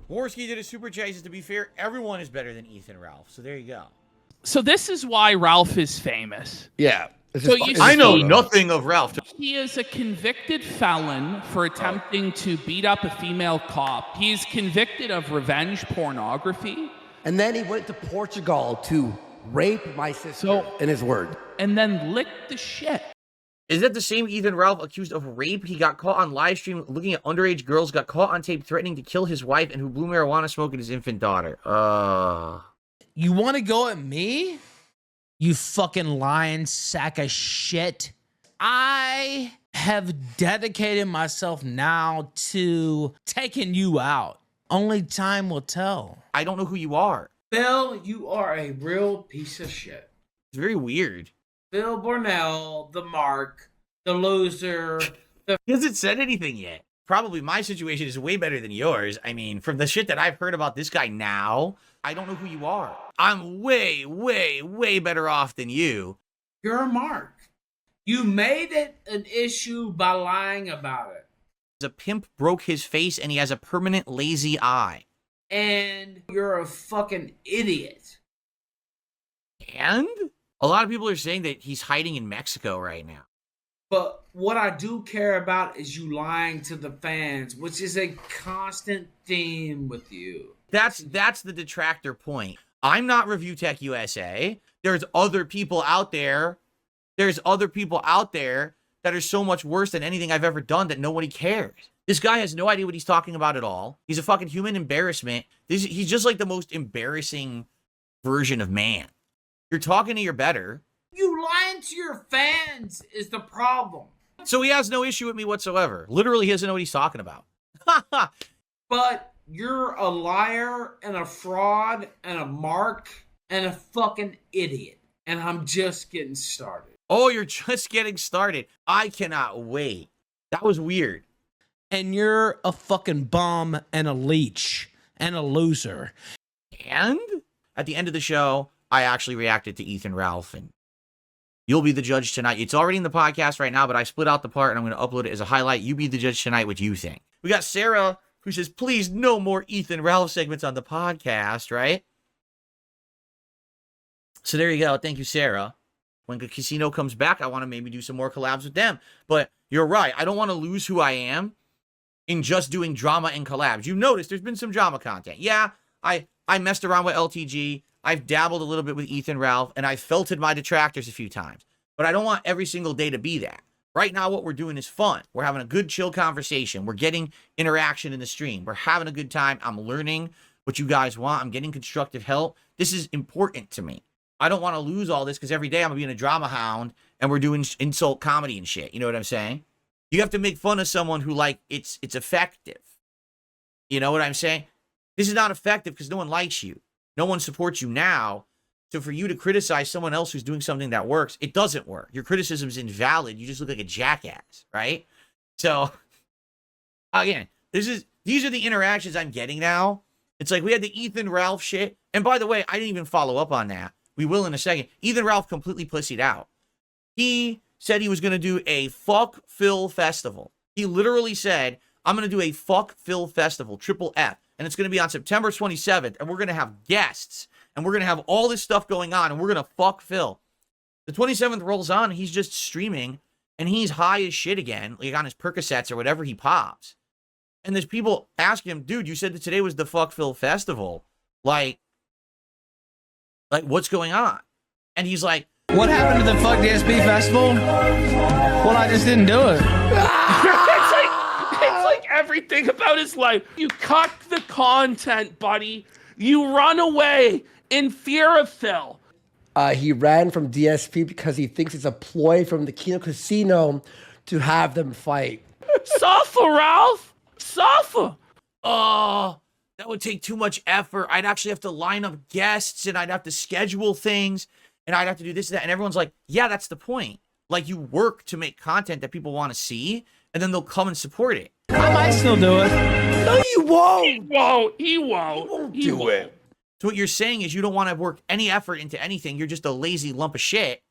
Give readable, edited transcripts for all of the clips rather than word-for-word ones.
Worski did a super chat. To be fair, everyone is better than Ethan Ralph. So there you go. So this is why Ralph is famous. Yeah. So you I know see, nothing of Ralph. he is a convicted felon for attempting to beat up a female cop. He's convicted of revenge pornography. And then he went to Portugal to rape my sister, in his word. And then licked the shit. Is that the same Ethan Ralph accused of rape? He got caught on live stream looking at underage girls, got caught on tape threatening to kill his wife, and who blew marijuana smoke at his infant daughter. You want to go at me? You fucking lying sack of shit. I have dedicated myself now to taking you out. Only time will tell. I don't know who you are. Phil, you are a real piece of shit. It's very weird. Phil Bornell, the mark, the loser. He hasn't said anything yet. Probably my situation is way better than yours. I mean, from the shit that I've heard about this guy now, I don't know who you are. I'm way, way, way better off than you. You're a mark. You made it an issue by lying about it. The pimp broke his face and he has a permanent lazy eye. And you're a fucking idiot. And a lot of people are saying that he's hiding in Mexico right now. But what I do care about is you lying to the fans, which is a constant theme with you. That's the detractor point. I'm not Review Tech USA. There's other people out there. There's other people out there that are so much worse than anything I've ever done that nobody cares. This guy has no idea what he's talking about at all. He's a fucking human embarrassment. He's just like the most embarrassing version of man. You're talking to your better. You lying to your fans is the problem. So he has no issue with me whatsoever. Literally, he doesn't know what he's talking about. But you're a liar and a fraud and a mark and a fucking idiot. And I'm just getting started. Oh, you're just getting started. I cannot wait. That was weird. And you're a fucking bum and a leech and a loser. And at the end of the show, I actually reacted to Ethan Ralph, and you'll be the judge tonight. It's already in the podcast right now, but I split out the part and I'm going to upload it as a highlight. You be the judge tonight what you think. We got Sarah, who says, please, no more Ethan Ralph segments on the podcast, right? So there you go. Thank you, Sarah. When the casino comes back, I want to maybe do some more collabs with them. But you're right. I don't want to lose who I am in just doing drama and collabs. You notice there's been some drama content. Yeah, I messed around with LTG. I've dabbled a little bit with Ethan Ralph, and I've felted my detractors a few times. But I don't want every single day to be that. Right now, what we're doing is fun. We're having a good, chill conversation. We're getting interaction in the stream. We're having a good time. I'm learning what you guys want. I'm getting constructive help. This is important to me. I don't want to lose all this because every day I'm going to be in a drama hound and we're doing insult comedy and shit. You know what I'm saying? You have to make fun of someone who, like, it's effective. You know what I'm saying? This is not effective because no one likes you. No one supports you now. So for you to criticize someone else who's doing something that works, it doesn't work. Your criticism is invalid. You just look like a jackass, right? So, again, these are the interactions I'm getting now. It's like we had the Ethan Ralph shit. And by the way, I didn't even follow up on that. We will in a second. Ethan Ralph completely pussied out. He said he was going to do a fuck Phil festival. He literally said, I'm going to do a fuck Phil festival, triple F. And it's going to be on September 27th. And we're going to have guests. And we're going to have all this stuff going on. And we're going to fuck Phil. The 27th rolls on. And he's just streaming. And he's high as shit again. Like on his Percocets or whatever he pops. And there's people asking him, dude, you said that today was the fuck Phil festival. Like, what's going on? And he's like, What happened to the Fuck DSP festival? Well, I just didn't do it. It's like everything about his life. You cut the content, buddy. You run away in fear of Phil. He ran from DSP because he thinks it's a ploy from the Kino Casino to have them fight. Suffer, Ralph. Suffer. oh, that would take too much effort. I'd actually have to line up guests and I'd have to schedule things and I'd have to do this and that. And everyone's like, yeah, that's the point. Like, you work to make content that people want to see and then they'll come and support it. I might still do it. No, you won't. He won't do it. So what you're saying is you don't want to work any effort into anything. You're just a lazy lump of shit.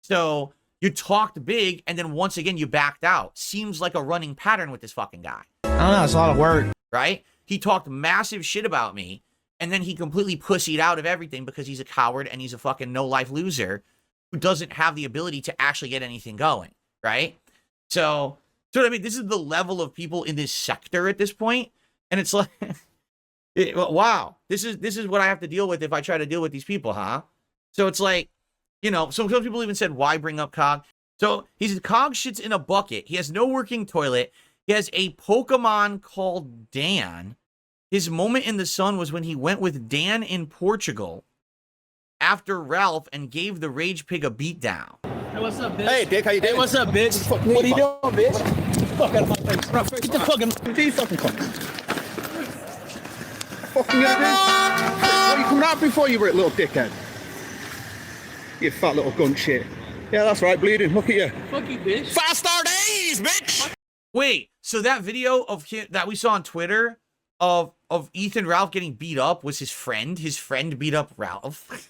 So you talked big and then once again you backed out. Seems like a running pattern with this fucking guy. I don't know. It's a lot of work. Right? he talked massive shit about me, and then he completely pussied out of everything because he's a coward and he's a fucking no-life loser who doesn't have the ability to actually get anything going, right? So what I mean, this is the level of people in this sector at this point, and it's like, wow, this is what I have to deal with if I try to deal with these people, huh? So it's like, you know, some people even said, why bring up Cog? So he said, Cog shits in a bucket. He has no working toilet. He has a Pokemon called Dan. His moment in the sun was when he went with Dan in Portugal after Ralph and gave the Rage Pig a beatdown. Hey, what's up, bitch? Hey, Dick, how you doing? Hey, what's up, bitch? What are you doing, bitch? Fuck out of my face, bro. Get the fucking... Where you fucking come? Fucking gonna do? What, you coming out before you were a little dickhead? You fat little gun shit. Yeah, that's right, bleeding. Look at you. Fuck you, bitch. 5-star days, bitch! Wait, so that video of him that we saw on Twitter of Ethan Ralph getting beat up was his friend? His friend beat up Ralph?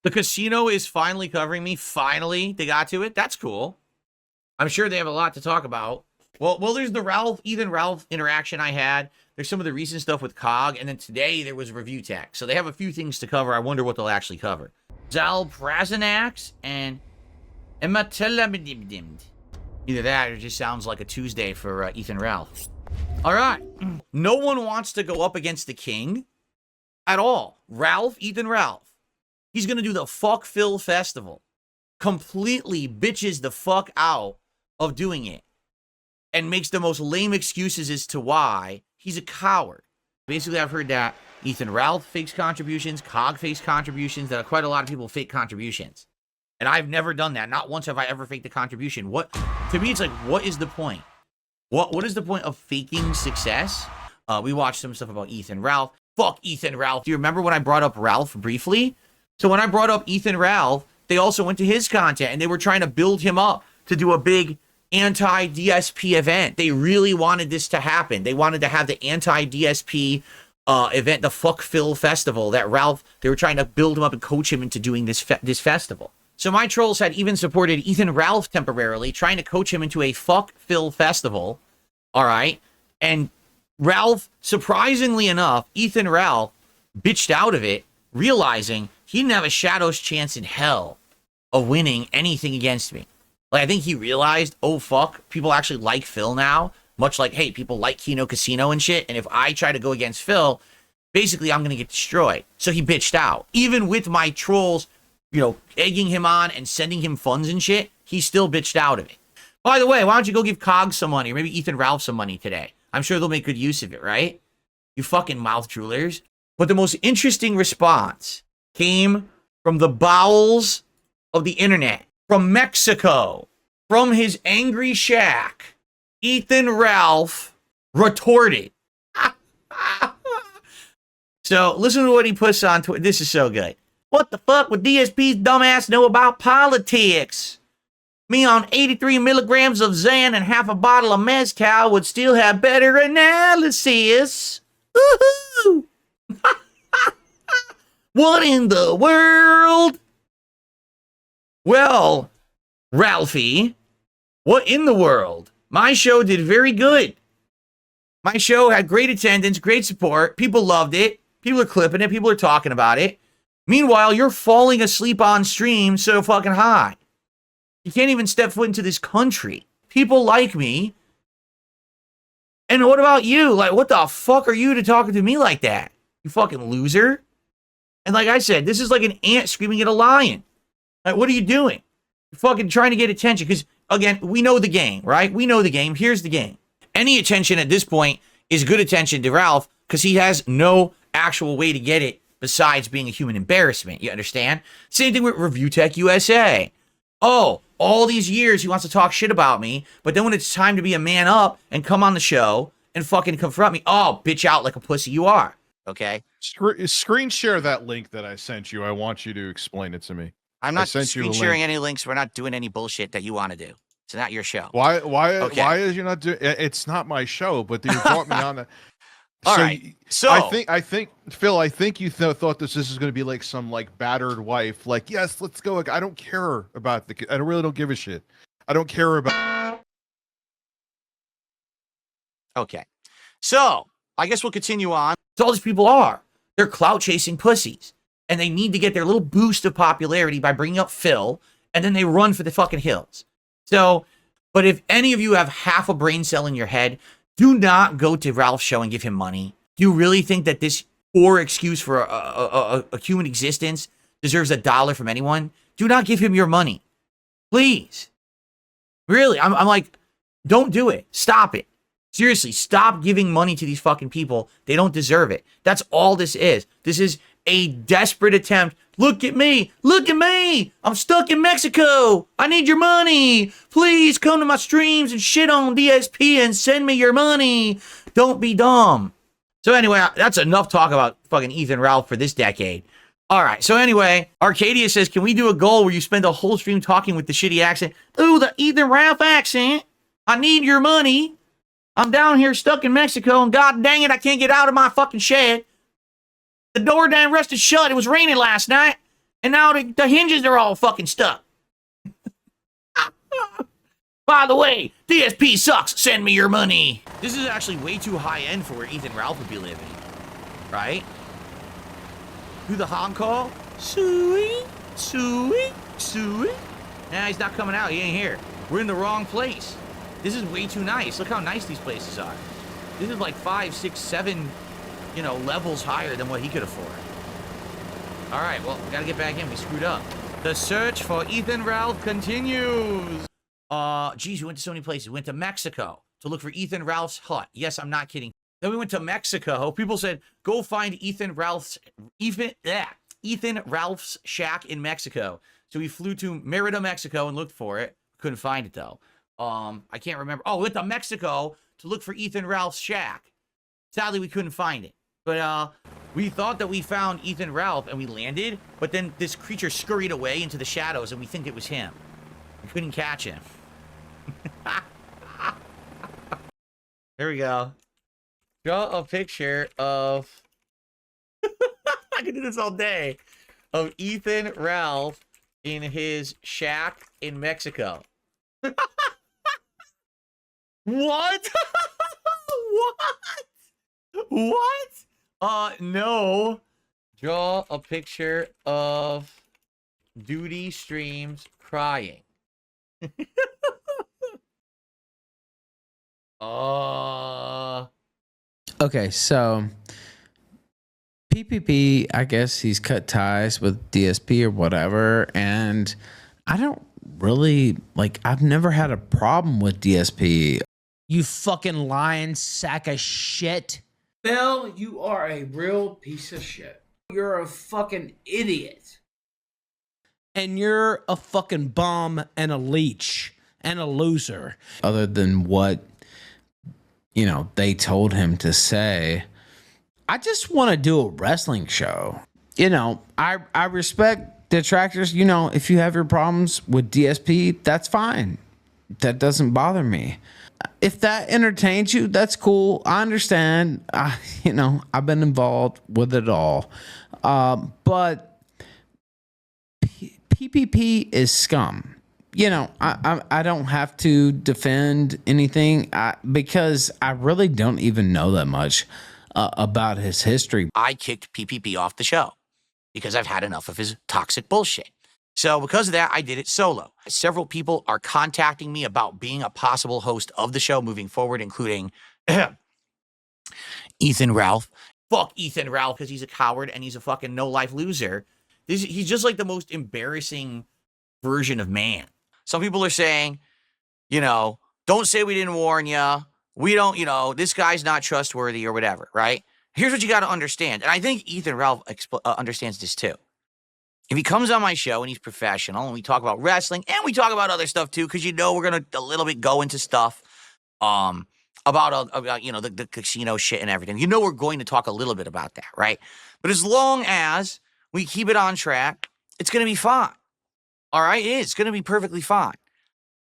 The casino is finally covering me. Finally, they got to it. That's cool. I'm sure they have a lot to talk about. Well, there's the Ethan Ralph interaction I had. There's some of the recent stuff with Cog, and then today there was review tech. So they have a few things to cover. I wonder what they'll actually cover. Zal Prazanax and Ematelamidimdimed. Either that or it just sounds like a Tuesday for Ethan Ralph. All right. No one wants to go up against the king at all. Ethan Ralph. He's going to do the Fuck Phil Festival. Completely bitches the fuck out of doing it. And makes the most lame excuses as to why he's a coward. Basically, I've heard that Ethan Ralph fakes contributions, Cog fakes contributions, that quite a lot of people fake contributions. And I've never done that. Not once have I ever faked a contribution. What, to me, it's like, what is the point? What is the point of faking success? We watched some stuff about Ethan Ralph. Fuck Ethan Ralph. Do you remember when I brought up Ralph briefly? So when I brought up Ethan Ralph, they also went to his content and they were trying to build him up to do a big anti-DSP event. They really wanted this to happen. They wanted to have the anti-DSP event, the Fuck Phil Festival, that Ralph, they were trying to build him up and coach him into doing this festival. So my trolls had even supported Ethan Ralph temporarily, trying to coach him into a Fuck Phil Festival. All right. And Ralph, surprisingly enough, Ethan Ralph bitched out of it, realizing he didn't have a shadow's chance in hell of winning anything against me. Like, I think he realized, oh, fuck, people actually like Phil now. Much like, hey, people like Kino Casino and shit. And if I try to go against Phil, basically I'm going to get destroyed. So he bitched out. Even with my trolls, you know, egging him on and sending him funds and shit, he still bitched out of it. By the way, why don't you go give Cog some money or maybe Ethan Ralph some money today? I'm sure they'll make good use of it, right? You fucking mouth droolers. But the most interesting response came from the bowels of the internet. From Mexico, from his angry shack, Ethan Ralph retorted. So listen to what he puts on Twitter. This is so good. What the fuck would DSP's dumbass know about politics? Me on 83 milligrams of Xan and half a bottle of mezcal would still have better analysis. Woohoo! What in the world? Well, Ralphie, what in the world? My show did very good. My show had great attendance, great support. People loved it. People are clipping it. People are talking about it. Meanwhile, you're falling asleep on stream so fucking high. You can't even step foot into this country. People like me. And what about you? Like, what the fuck are you to talking to me like that? You fucking loser. And like I said, this is like an ant screaming at a lion. Like, what are you doing? You're fucking trying to get attention. Because, again, we know the game, right? We know the game. Here's the game. Any attention at this point is good attention to Ralph because he has no actual way to get it besides being a human embarrassment. You understand? Same thing with Review Tech USA. Oh, all these years he wants to talk shit about me, but then when it's time to be a man up and come on the show and fucking confront me, oh, bitch out like a pussy you are. Okay? Screen share that link that I sent you. I want you to explain it to me. I'm not screen sharing any links. We're not doing any bullshit that you want to do. It's not your show. Why is you not doing? It's not my show, but you brought me on that. All right. So I think Phil, I think you thought this is going to be like some like battered wife. Like, yes, let's go. I don't care about the. I really don't give a shit. I don't care about. Okay. So I guess we'll continue on. So all these people are. They're clout chasing pussies. And they need to get their little boost of popularity by bringing up Phil, and then they run for the fucking hills. So, but if any of you have half a brain cell in your head, do not go to Ralph's show and give him money. Do you really think that this poor excuse for a human existence deserves $1 from anyone? Do not give him your money. Please. Really, I'm like, don't do it. Stop it. Seriously, stop giving money to these fucking people. They don't deserve it. That's all this is. This is a desperate attempt. Look at me. Look at me. I'm stuck in Mexico. I need your money. Please come to my streams and shit on DSP and send me your money. Don't be dumb. So anyway, that's enough talk about fucking Ethan Ralph for this decade. All right. So anyway, Arcadia says, can we do a goal where you spend the whole stream talking with the shitty accent? Ooh, the Ethan Ralph accent. I need your money. I'm down here stuck in Mexico, and god dang it, I can't get out of my fucking shed. The door damn rested shut. It was raining last night, and now the hinges are all fucking stuck. By the way, DSP sucks. Send me your money. This is actually way too high end for where Ethan Ralph would be living, right? Do the honk call. Suey, suey, suey. Nah, he's not coming out. He ain't here. We're in the wrong place. This is way too nice. Look how nice these places are. This is like 5, 6, 7, levels higher than what he could afford. All right, well, we gotta get back in. We screwed up. The search for Ethan Ralph continues. Geez, we went to so many places. We went to Mexico to look for Ethan Ralph's hut. Yes, I'm not kidding. Then we went to Mexico. People said, go find Ethan Ralph's shack in Mexico. So we flew to Merida, Mexico and looked for it. Couldn't find it though. I can't remember. Oh, we went to Mexico to look for Ethan Ralph's shack. Sadly, we couldn't find it. But we thought that we found Ethan Ralph and we landed, but then this creature scurried away into the shadows and we think it was him. We couldn't catch him. There we go. Draw a picture of... I can do this all day. Of Ethan Ralph in his shack in Mexico. What? What? No. Draw a picture of Duty Streams crying. Okay, so PPP, I guess he's cut ties with DSP or whatever, and I don't really, I've never had a problem with DSP. You fucking lying sack of shit. Phil, you are a real piece of shit. You're a fucking idiot. And you're a fucking bum and a leech and a loser. Other than what, they told him to say, I just want to do a wrestling show. I respect detractors. If you have your problems with DSP, that's fine. That doesn't bother me. If that entertains you, that's cool. I understand. I've been involved with it all. But PPP is scum. I don't have to defend anything because I really don't even know that much about his history. I kicked PPP off the show because I've had enough of his toxic bullshit. So because of that, I did it solo. Several people are contacting me about being a possible host of the show moving forward, including Ethan Ralph. Fuck Ethan Ralph because he's a coward and he's a fucking no-life loser. He's just like the most embarrassing version of man. Some people are saying, don't say we didn't warn you. We don't, this guy's not trustworthy or whatever, right? Here's what you got to understand. And I think Ethan Ralph understands this too. If he comes on my show and he's professional and we talk about wrestling and we talk about other stuff too, because we're going to a little bit go into stuff about the casino shit and everything. We're going to talk a little bit about that, right? But as long as we keep it on track, it's going to be fine. All right? It's going to be perfectly fine.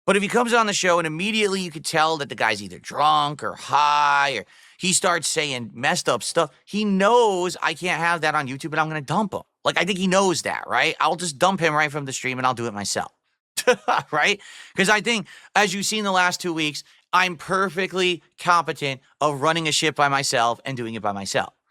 But if he comes on the show and immediately you could tell that the guy's either drunk or high or he starts saying messed up stuff, he knows I can't have that on YouTube and I'm going to dump him. I think he knows that, right? I'll just dump him right from the stream and I'll do it myself, right? Because I think, as you've seen the last 2 weeks, I'm perfectly competent of running a ship by myself and doing it by myself.